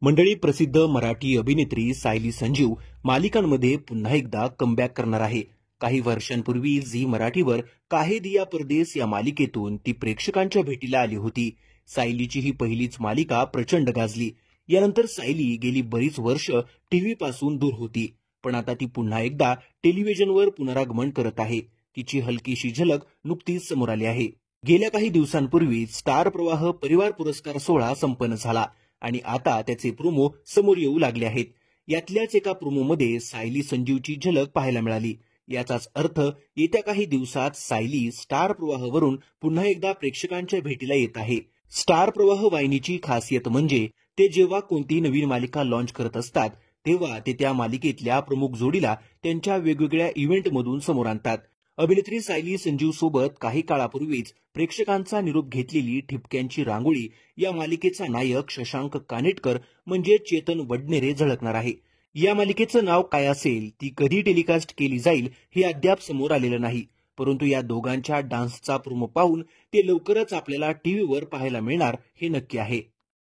मंडळी, प्रसिद्ध मराठी अभिनेत्री सायली संजीव मालिकांमध्ये पुन्हा एकदा कमबॅक करणार आहे. काही वर्षांपूर्वी झी मराठीवर काहे दिया परदेस या मालिकेतून ती प्रेक्षकांच्या भेटीला आली होती. सायलीची ही पहिलीच मालिका प्रचंड गाजली. यानंतर सायली गेली बरीच वर्ष टीव्हीपासून दूर होती, पण आता ती पुन्हा एकदा टेलिव्हिजनवर पुनरागमन करत आहे. तिची हलकीशी झलक नुकतीच समोर आली आहे. गेल्या काही दिवसांपूर्वी स्टार प्रवाह परिवार पुरस्कार सोहळा संपन्न झाला आणि आता त्याचे प्रोमो समोर येऊ लागले आहेत. यातल्याच एका प्रोमोमध्ये सायली संजीवची झलक पाहायला मिळाली. याचाच अर्थ येत्या काही दिवसात सायली स्टार प्रवाहवरून पुन्हा एकदा प्रेक्षकांच्या भेटीला येत आहे. स्टार प्रवाह वाहिनीची खासियत म्हणजे ते जेव्हा कोणतीही नवीन मालिका लॉन्च करत असतात तेव्हा ते त्या मालिकेतल्या प्रमुख जोडीला त्यांच्या वेगवेगळ्या इव्हेंटमधून समोर आणतात. अभिनेत्री सायली संजीव सोबत काही काळापूर्वीच प्रेक्षकांचा निरोप घेतलेली ठिपक्यांची रांगोळी या मालिकेचा नायक शशांक कानेटकर म्हणजे चेतन वडनेरे झळकणार आहे. या मालिकेचं नाव काय असेल, ती कधी टेलिकास्ट केली जाईल हे अद्याप समोर आलेलं नाही, परंतु या दोघांच्या डान्सचा प्रोमो पाहून ते लवकरच आपल्याला टीव्हीवर पाहायला मिळणार हे नक्की आहे.